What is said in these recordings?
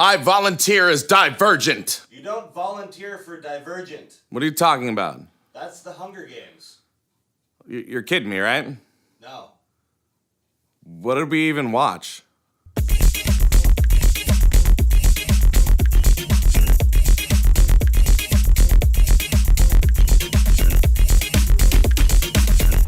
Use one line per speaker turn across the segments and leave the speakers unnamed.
I volunteer as Divergent.
You don't volunteer for Divergent.
What are you talking about?
That's the Hunger Games.
You're kidding me, right?
No.
What did we even watch?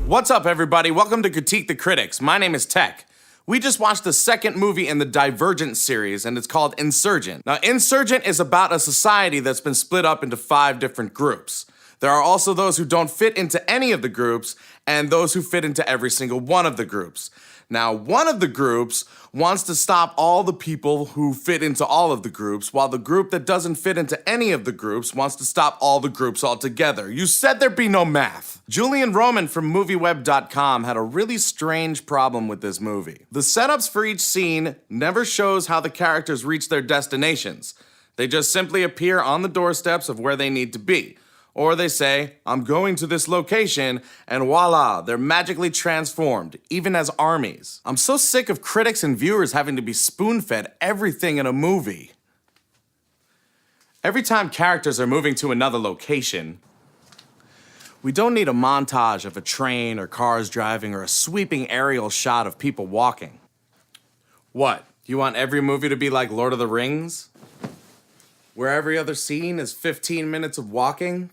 What's up, everybody? Welcome to Critique the Critics. My name is Tech. We just watched the second movie in the Divergent series, and it's called Insurgent. Now, Insurgent is about a society that's been split up into 5 different groups. There are also those who don't fit into any of the groups, and those who fit into every single one of the groups. Now, one of the groups wants to stop all the people who fit into all of the groups, while the group that doesn't fit into any of the groups wants to stop all the groups altogether. You said there'd be no math. Julian Roman from MovieWeb.com had a really strange problem with this movie. The setups for each scene never shows how the characters reach their destinations. They just simply appear on the doorsteps of where they need to be. Or they say, I'm going to this location, and voila, they're magically transformed, even as armies. I'm so sick of critics and viewers having to be spoon-fed everything in a movie. Every time characters are moving to another location, we don't need a montage of a train or cars driving or a sweeping aerial shot of people walking. What, you want every movie to be like Lord of the Rings? Where every other scene is 15 minutes of walking?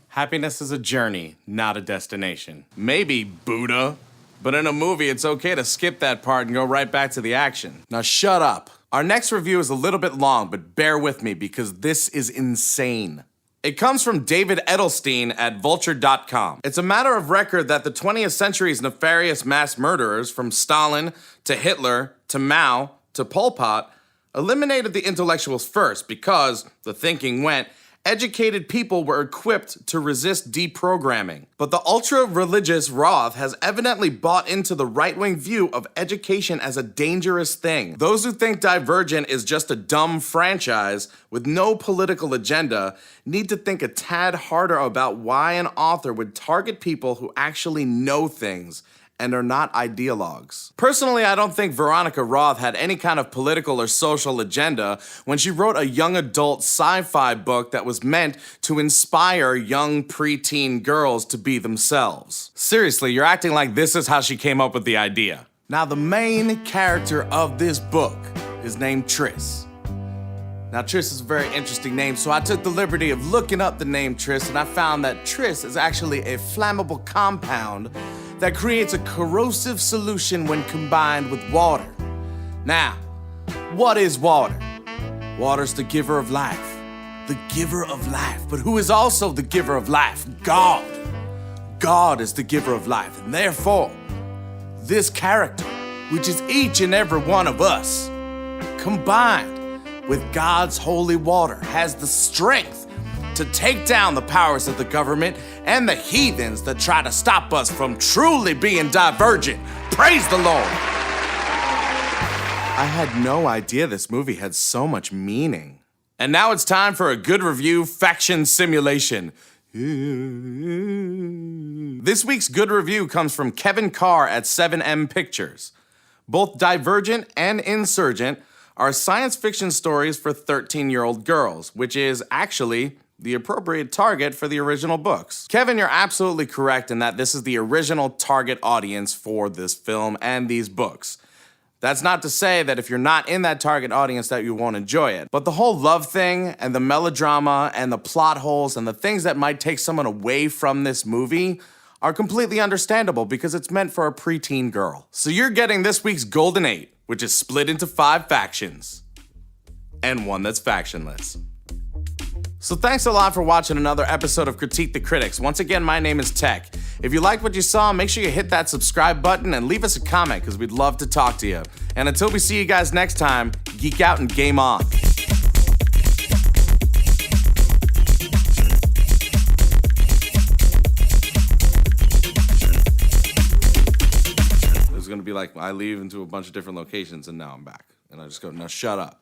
Happiness is a journey, not a destination. Maybe, Buddha. But in a movie, it's okay to skip that part and go right back to the action. Now shut up. Our next review is a little bit long, but bear with me because this is insane. It comes from David Edelstein at Vulture.com. It's a matter of record that the 20th century's nefarious mass murderers, from Stalin to Hitler to Mao to Pol Pot, eliminated the intellectuals first because, the thinking went, educated people were equipped to resist deprogramming. But the ultra-religious Roth has evidently bought into the right-wing view of education as a dangerous thing. Those who think Divergent is just a dumb franchise with no political agenda need to think a tad harder about why an author would target people who actually know things and are not ideologues. Personally, I don't think Veronica Roth had any kind of political or social agenda when she wrote a young adult sci-fi book that was meant to inspire young preteen girls to be themselves. Seriously, you're acting like this is how she came up with the idea. Now, the main character of this book is named Triss. Now, Triss is a very interesting name, so I took the liberty of looking up the name Triss, and I found that Triss is actually a flammable compound that creates a corrosive solution when combined with water. Now, what is water? Water's the giver of life. The giver of life. But who is also the giver of life? God. God is the giver of life, and therefore, this character, which is each and every one of us, combined with God's holy water, has the strength to take down the powers of the government and the heathens that try to stop us from truly being divergent. Praise the Lord! I had no idea this movie had so much meaning. And now it's time for a good review faction simulation. This week's good review comes from Kevin Carr at 7M Pictures. Both Divergent and Insurgent are science fiction stories for 13-year-old girls, which is actually the appropriate target for the original books. Kevin, you're absolutely correct in that this is the original target audience for this film and these books. That's not to say that if you're not in that target audience that you won't enjoy it. But the whole love thing and the melodrama and the plot holes and the things that might take someone away from this movie are completely understandable because it's meant for a preteen girl. So you're getting this week's Golden 8, which is split into 5 factions, and one that's factionless. So thanks a lot for watching another episode of Critique the Critics. Once again, my name is Tech. If you liked what you saw, make sure you hit that subscribe button and leave us a comment because we'd love to talk to you. And until we see you guys next time, geek out and game on. It was gonna be like, I leave into a bunch of different locations and now I'm back. And I just go, no, shut up.